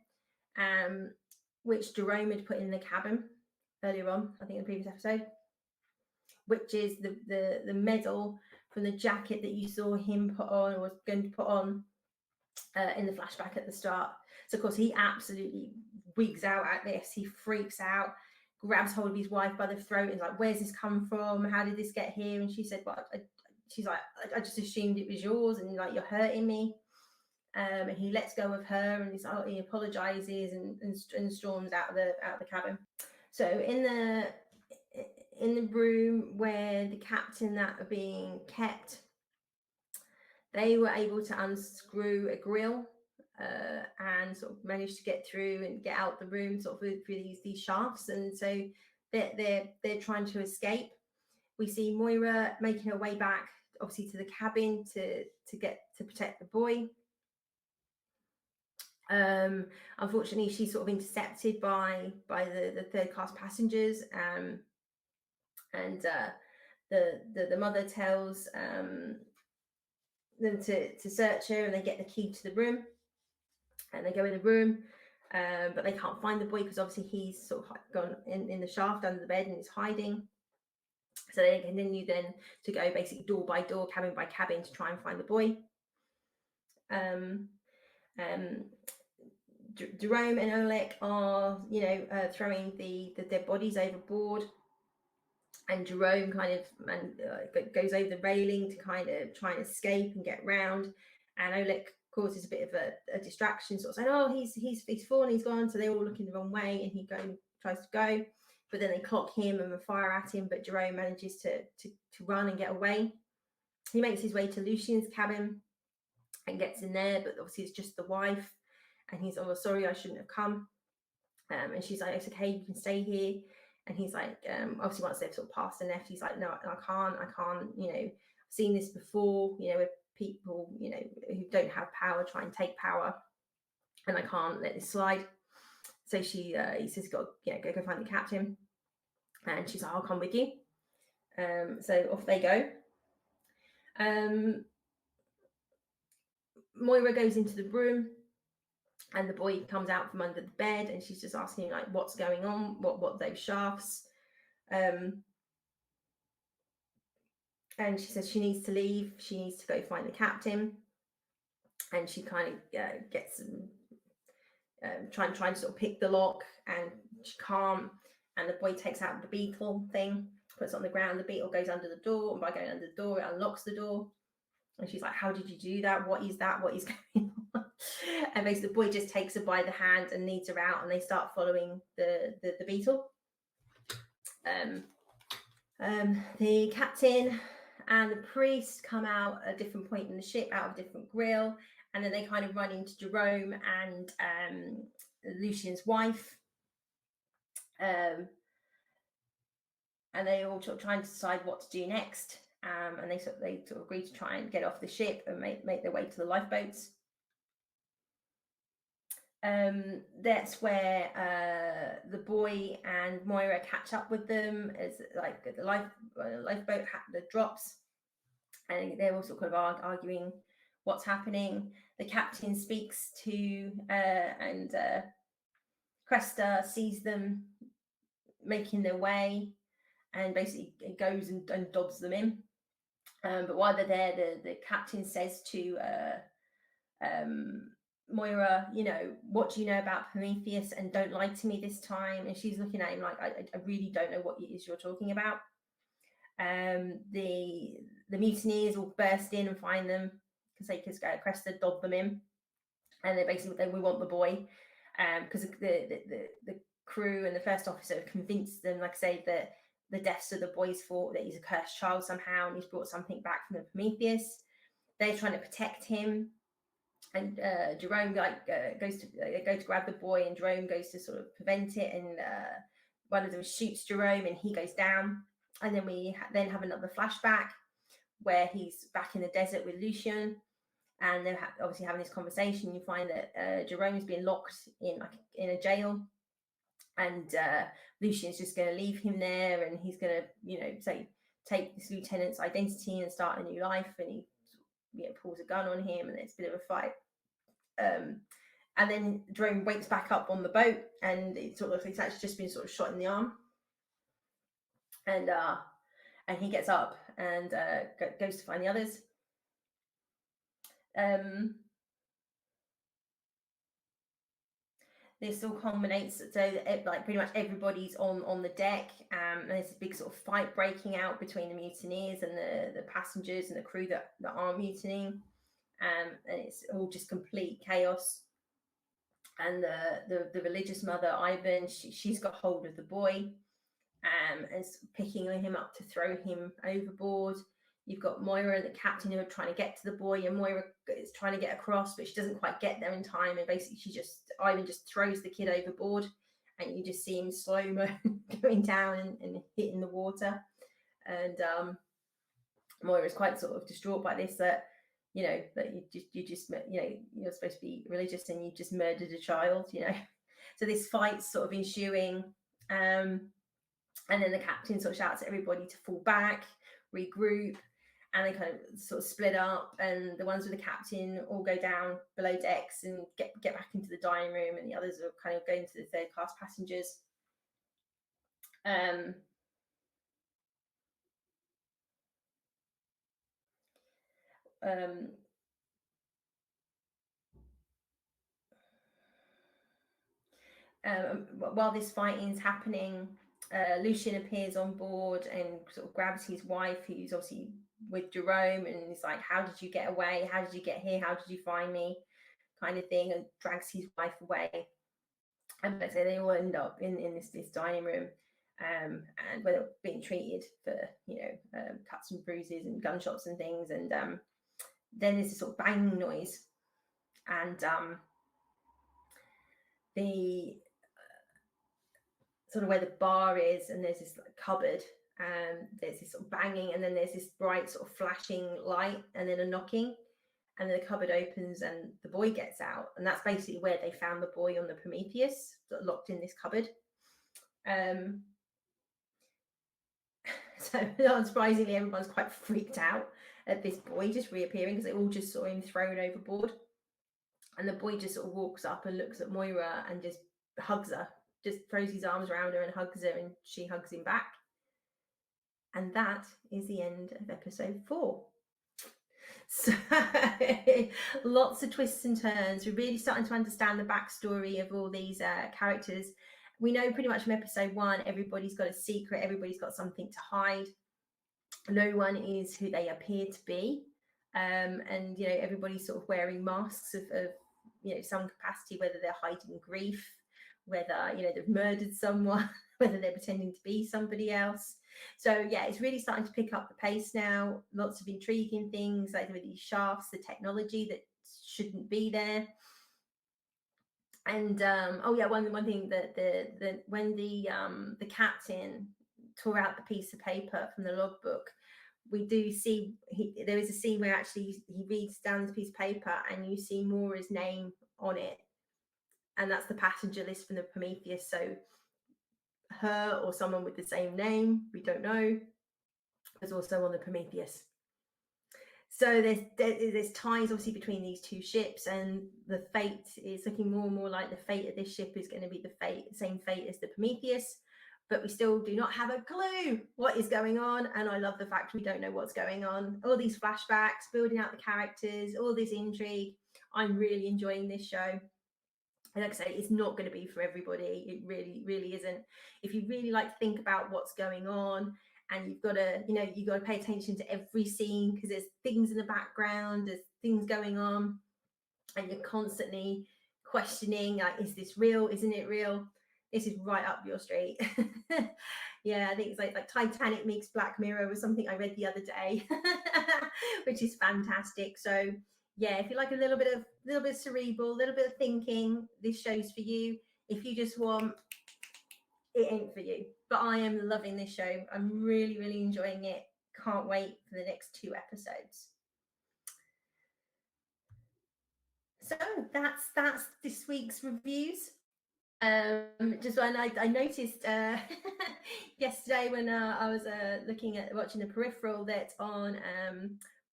which Jerome had put in the cabin earlier on, I think in the previous episode, which is the medal from the jacket that you saw him put on, or was going to put on in the flashback at the start. So of course he absolutely wigs out at this. He freaks out, grabs hold of his wife by the throat, and is like, where's this come from? How did this get here? And she said, well, she's like, I just assumed it was yours, and like, you're hurting me. And he lets go of her, and he apologizes and storms out of the cabin. So in the room where the captain that are being kept, they were able to unscrew a grill and sort of managed to get through and get out the room sort of through these shafts, and so they're trying to escape. We see Moira making her way back, obviously, to the cabin to protect the boy. Unfortunately, she's sort of intercepted by the third class passengers, and the mother tells them to search her, and they get the key to the room, and they go in the room, but they can't find the boy because obviously he's sort of gone in the shaft under the bed and is hiding. So they continue then to go basically door by door, cabin by cabin, to try and find the boy. Jerome and Oleg are, throwing the dead bodies overboard, and Jerome kind of goes over the railing to kind of try and escape and get round, and Oleg causes a bit of a distraction, sort of saying, "Oh, he's fallen, he's gone." So they're all looking the wrong way, and he tries to go, but then they clock him and fire at him. But Jerome manages to run and get away. He makes his way to Lucian's cabin and gets in there, but obviously it's just the wife, and he's, "Oh, sorry, I shouldn't have come." And she's like, "It's okay, you can stay here." And he's like, obviously once they've sort of passed and left, he's like, "No, I can't, I've seen this before, with people, who don't have power try and take power, and I can't let this slide." So he says, "Got go find the captain." And she's like, "I'll come with you." So off they go. Moira goes into the room, and the boy comes out from under the bed, and she's just asking like, "What's going on? What those shafts?" And she says she needs to leave. She needs to go find the captain, and she kind of gets trying to sort of pick the lock, and she can't. And the boy takes out the beetle thing, puts it on the ground. The beetle goes under the door, and by going under the door, it unlocks the door. And she's like, "How did you do that? What is that? What is going on?" And basically, the boy just takes her by the hand and leads her out, and they start following the beetle. The captain and the priest come out at a different point in the ship, out of a different grill, and then they kind of run into Jerome and Lucian's wife. And they all sort of trying to decide what to do next. And they sort of agree to try and get off the ship and make their way to the lifeboats. That's where the boy and Moira catch up with them as like the lifeboat drops, and they're all sort of arguing what's happening. The captain speaks to and Cresta sees them making their way, and basically it goes and dobs them in. But while they're there, the captain says to Moira, "What do you know about Prometheus? And don't lie to me this time." And she's looking at him like, I really don't know what it is you're talking about. The mutineers will burst in and find them because Cresta dobbed them in, and they basically we want the boy, because the crew and the first officer have convinced them, like I say, that the deaths of the boy's fault, that he's a cursed child somehow, and he's brought something back from the Prometheus. They're trying to protect him, and Jerome goes to grab the boy, and Jerome goes to sort of prevent it, and one of them shoots Jerome, and he goes down. And then we then have another flashback where he's back in the desert with Lucian, and they're obviously having this conversation. You find that Jerome is being locked in a jail, and Lucian's just going to leave him there, and he's going to say take this lieutenant's identity and start a new life. And he pulls a gun on him, and it's a bit of a fight. And then Jerome wakes back up on the boat, and it's actually just been sort of shot in the arm. And he gets up and goes to find the others. This all culminates, so like pretty much everybody's on the deck, and there's a big sort of fight breaking out between the mutineers and the passengers and the crew that are mutinying, and it's all just complete chaos. And the religious mother, Ivan, she's got hold of the boy, and is picking him up to throw him overboard. You've got Moira and the captain who are trying to get to the boy, and Moira is trying to get across, but she doesn't quite get there in time. And basically, Ivan just throws the kid overboard, and you just see him slow-mo going down and hitting the water. And Moira is quite sort of distraught by this, that that you're supposed to be religious and you just murdered a child. So this fight's sort of ensuing. And then the captain sort of shouts at everybody to fall back, regroup, and they kind of sort of split up. And the ones with the captain all go down below decks and get back into the dining room, and the others are kind of going to the third class passengers. While this fighting is happening, Lucian appears on board and sort of grabs his wife, who's obviously with Jerome, and he's like, how did you get away? How did you get here? How did you find me? Kind of thing, and drags his wife away. And so they all end up in this dining room, and where they're being treated for, cuts and bruises and gunshots and things. And then there's this sort of banging noise, and the sort of where the bar is, and there's this like cupboard, and there's this sort of banging, and then there's this bright sort of flashing light, and then a knocking, and then the cupboard opens and the boy gets out. And that's basically where they found the boy on the Prometheus, locked in this cupboard. So unsurprisingly, everyone's quite freaked out at this boy just reappearing, because they all just saw him thrown overboard. And the boy just sort of walks up and looks at Moira and just hugs her, just throws his arms around her and hugs her, and she hugs him back. And that is the end of episode 4. So lots of twists and turns. We're really starting to understand the backstory of all these characters. We know pretty much from episode 1, everybody's got a secret, everybody's got something to hide. No one is who they appear to be. And, everybody's sort of wearing masks of some capacity, whether they're hiding grief, whether, they've murdered someone, whether they're pretending to be somebody else. So, yeah, it's really starting to pick up the pace now. Lots of intriguing things, like with these shafts, the technology that shouldn't be there. And one thing that when the captain tore out the piece of paper from the logbook, we do see there is a scene where actually he reads down this piece of paper, and you see Moira's name on it, and that's the passenger list from the Prometheus. So her or someone with the same name, we don't know, was also on the Prometheus. So there's ties obviously between these two ships, and the fate is looking more and more like the fate of this ship is going to be the same fate as the Prometheus, but we still do not have a clue what is going on. And I love the fact we don't know what's going on. All these flashbacks, building out the characters, all this intrigue. I'm really enjoying this show. And like I say, it's not going to be for everybody. It really, really isn't. If you really like to think about what's going on, and you've got to pay attention to every scene, because there's things in the background, there's things going on, and you're constantly questioning, like, is this real? Isn't it real? This is right up your street. Yeah, I think it's like Titanic meets Black Mirror was something I read the other day, which is fantastic. So yeah, if you like a little bit of cerebral, a little bit of thinking, this show's for you. If you just want, it ain't for you. But I am loving this show. I'm really, really enjoying it. Can't wait for the next 2 episodes. So that's this week's reviews. Just when I noticed yesterday when I was watching the Peripheral, that on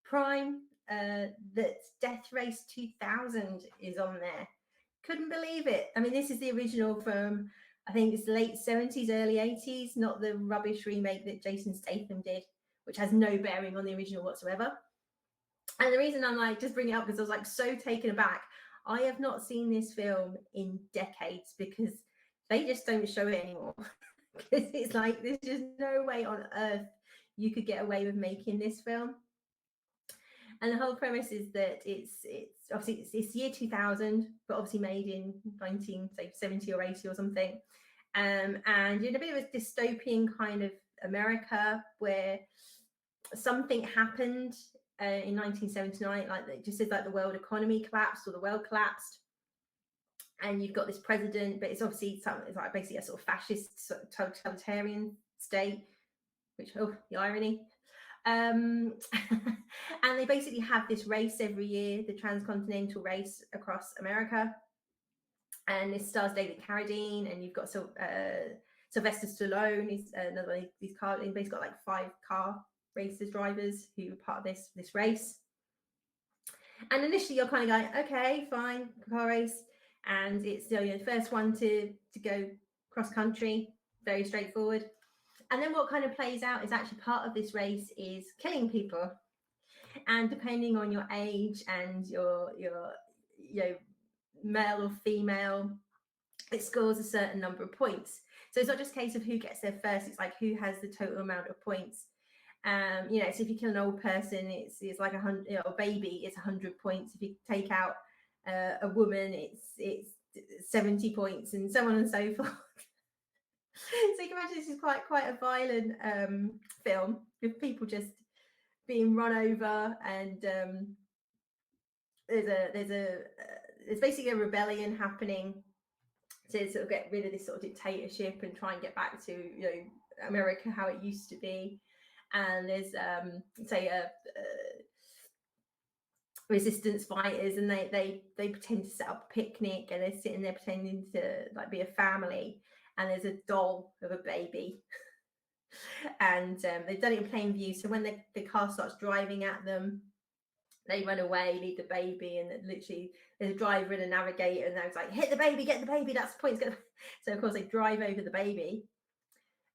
Prime, that Death Race 2000 is on there. Couldn't believe it. I mean, this is the original from, I think it's the late 70s, early 80s, not the rubbish remake that Jason Statham did, which has no bearing on the original whatsoever. And the reason I'm like just bringing it up is I was like so taken aback. I have not seen this film in decades, because they just don't show it anymore. Because it's like there's just no way on earth you could get away with making this film. And the whole premise is that it's obviously it's year 2000, but obviously made in 1970 or 80 or something. And you're in a bit of a dystopian kind of America, where something happened in 1979, like it just says like the world economy collapsed, or the world collapsed, and you've got this president, but it's obviously it's like basically a sort of fascist totalitarian state, which, oh, the irony. And they basically have this race every year, the transcontinental race across America, and this stars David Carradine, and you've got Sylvester Stallone is another one of these car. He's basically got like 5 car racers, drivers who are part of this race. And initially you're kind of going, okay, fine, car race, and it's the first one to go cross country, very straightforward. And then what kind of plays out is actually part of this race is killing people, and depending on your age and your male or female, it scores a certain number of points. So it's not just a case of who gets there first, it's like who has the total amount of points. You know, so if you kill an old person, it's like 100, you know, a baby, it's 100 points. If you take out a woman, it's 70 points, and so on and so forth. So you can imagine this is quite a violent film with people just being run over, and there's basically a rebellion happening to sort of get rid of this sort of dictatorship and try and get back to, you know, America how it used to be. And there's say resistance fighters, and they pretend to set up a picnic, and they're sitting there pretending to like be a family, and there's a doll of a baby. And they've done it in plain view, so when the car starts driving at them, they run away, leave the baby, and literally there's a driver and a navigator, and they're like, hit the baby, get the baby, that's the point. So of course they drive over the baby,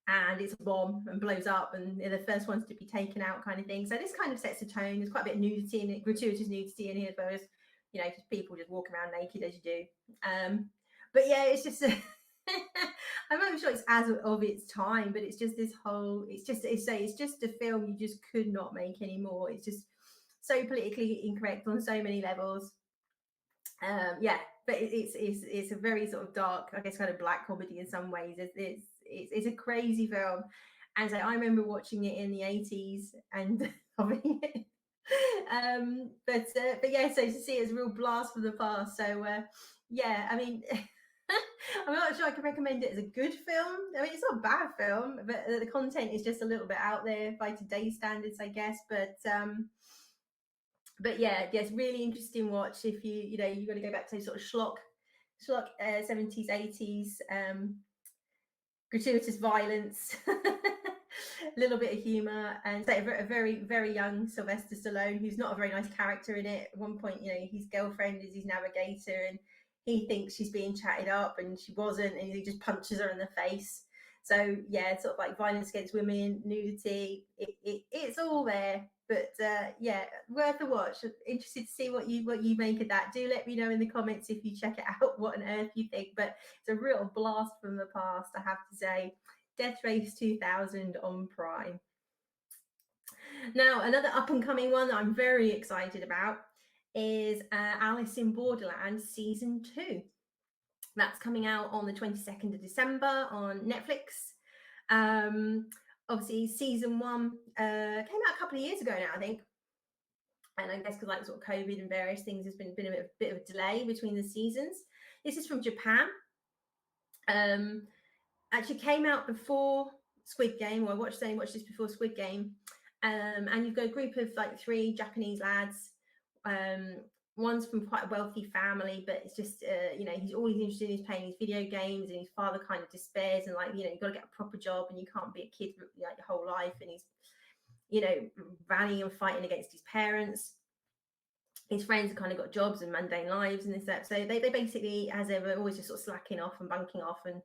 and it's a bomb and blows up, and they're the first ones to be taken out, kind of thing. So this kind of sets the tone. There's quite a bit of nudity in it, gratuitous nudity in here, as well as, you know, just people just walking around naked as you do. But yeah, it's just I'm not sure it's as of its time, but it's just this whole, it's just a film you just could not make anymore. It's just so politically incorrect on so many levels. Yeah, but it's a very sort of dark, I guess, kind of black comedy in some ways. It's a crazy film, and so I remember watching it in the 80s and loving it. But yeah, so to see it as a real blast from the past. So yeah, I mean, I'm not sure I can recommend it as a good film. I mean, it's not a bad film, but the content is just a little bit out there by today's standards, I guess. But yeah, yes, really interesting watch if you know you've got to go back to sort of schlock 70s, 80s, gratuitous violence, a little bit of humor, and so a very young Sylvester Stallone, who's not a very nice character in it. At one point, you know, his girlfriend is his navigator, and he thinks she's being chatted up, and she wasn't, and he just punches her in the face. So yeah, sort of like violence against women, nudity, it's all there. But yeah, worth a watch. Interested to see what you make of that. Do let me know in the comments if you check it out, what on earth you think. But it's a real blast from the past, I have to say. Death Race 2000 on Prime. Now, another up and coming one that I'm very excited about is Alice in Borderland Season 2. That's coming out on the 22nd of December on Netflix. Obviously, Season 1 came out a couple of years ago now, I think. And I guess because like sort of COVID and various things, there's been a bit of a delay between the seasons. This is from Japan. Actually came out before Squid Game, or I watched this before Squid Game. And you've got a group of like 3 Japanese lads. One's from quite a wealthy family, but it's just you know, he's always interested in playing his video games, and his father kind of despairs, and like, you know, you've got to get a proper job, and you can't be a kid like your whole life. And he's, you know, rallying and fighting against his parents. His friends have kind of got jobs and mundane lives and this, that. So they basically, as ever, always just sort of slacking off and bunking off, and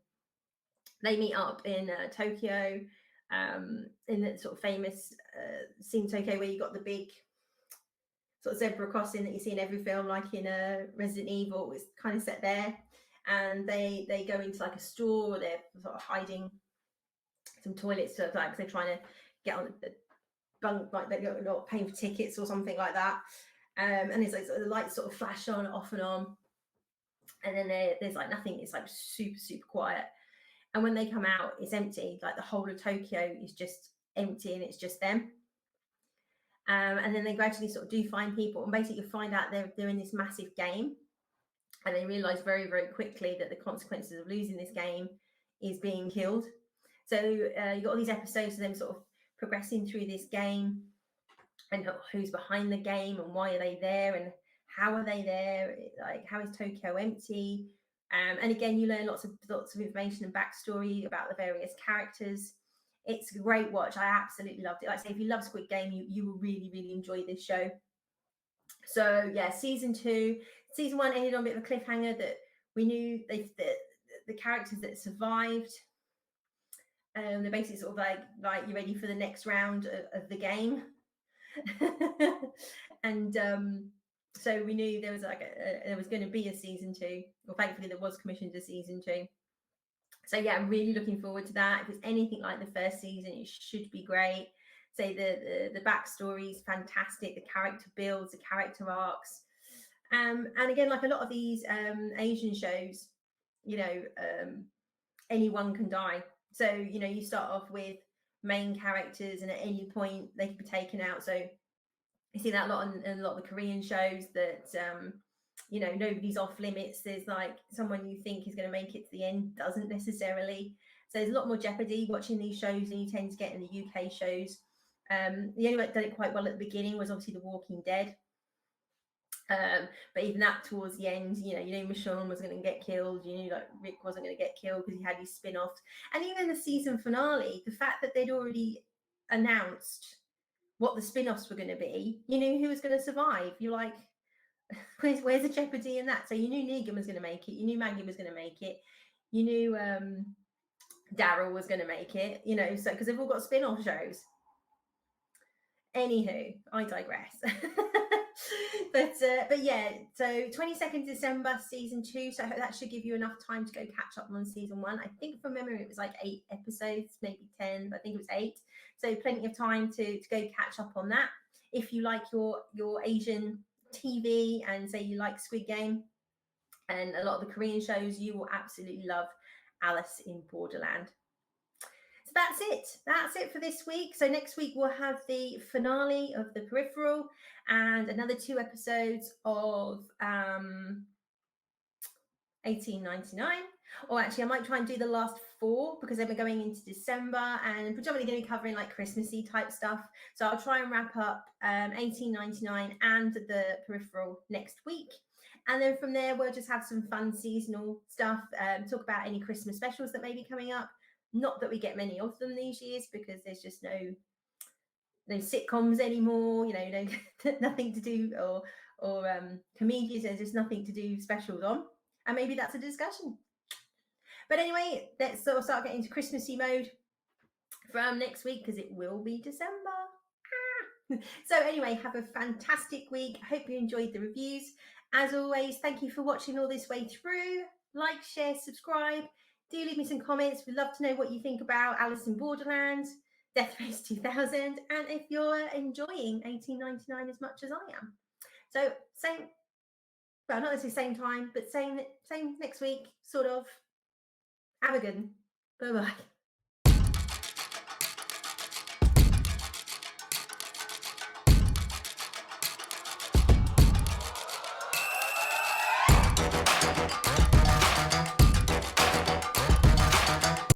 they meet up in Tokyo, in the sort of famous scene Tokyo where you got the big sort of zebra crossing that you see in every film, like in Resident Evil. It's kind of set there, and they go into like a store. They're sort of hiding some toilets, sort of like, 'cause they're trying to get on the bunk, like they're not paying for tickets or something like that. And there's like the lights sort of flash on, off and on, and then there's like nothing. It's like super quiet. And when they come out, it's empty. Like the whole of Tokyo is just empty, and it's just them. And then they gradually sort of do find people, and basically you find out they're in this massive game, and they realize very quickly that the consequences of losing this game is being killed. So you got all these episodes of them sort of progressing through this game, and who's behind the game, and why are they there, and how are they there, like how is Tokyo empty. And again, you learn lots of information and backstory about the various characters. It's a great watch. I absolutely loved it. Like I say, if you love Squid Game, you will really enjoy this show. So yeah, season 2. Season 1 ended on a bit of a cliffhanger that we knew the characters that survived. They're basically sort of like you're ready for the next round of the game. And So we knew there was like there was going to be a season 2. Well, thankfully there was commissioned a season 2. So yeah, I'm really looking forward to that. If it's anything like the first season, it should be great. So the backstory is fantastic. The character builds, the character arcs, and again, like a lot of these Asian shows, anyone can die. So you start off with main characters, and at any point they can be taken out. So you see that a lot in a lot of the Korean shows that nobody's off limits. There's like someone you think is going to make it to the end, doesn't necessarily. So there's a lot more jeopardy watching these shows than you tend to get in the UK shows. The only one that did it quite well at the beginning was obviously The Walking Dead. But even that towards the end, Michonne was going to get killed. Like Rick wasn't going to get killed because he had his spin-offs. And even the season finale, the fact that they'd already announced what the spin-offs were going to be, you knew who was going to survive. You're like, where's the jeopardy in that? So you knew Negan was going to make it. You knew Maggie was going to make it. You knew Daryl was going to make it. So because they've all got spin-off shows. Anywho, I digress. but yeah, so 22nd December, season 2. So that should give you enough time to go catch up on season 1. I think from memory it was like 8 episodes, maybe 10, but I think it was 8. So plenty of time to go catch up on that. If you like your Asian TV and say you like Squid Game and a lot of the Korean shows, you will absolutely love Alice in Borderland. So that's it for this week. So next week we'll have the finale of The Peripheral and another 2 episodes of 1899. Or actually I might try and do the last 4 because then we're going into December and predominantly going to be covering like Christmassy type stuff. So I'll try and wrap up 1899 and The Peripheral next week. And then from there we'll just have some fun seasonal stuff, talk about any Christmas specials that may be coming up. Not that we get many of them these years because there's just no sitcoms anymore, nothing to do, or comedians, there's just nothing to do specials on. And maybe that's a discussion. But anyway, let's sort of start getting into Christmassy mode from next week because it will be December. So anyway, have a fantastic week. I hope you enjoyed the reviews. As always, thank you for watching all this way through. Like, share, subscribe. Do leave me some comments. We'd love to know what you think about Alice in Borderland, Death Race 2000, and if you're enjoying 1899 as much as I am. So not necessarily same time, but same next week, sort of. Have a good one. Bye-bye.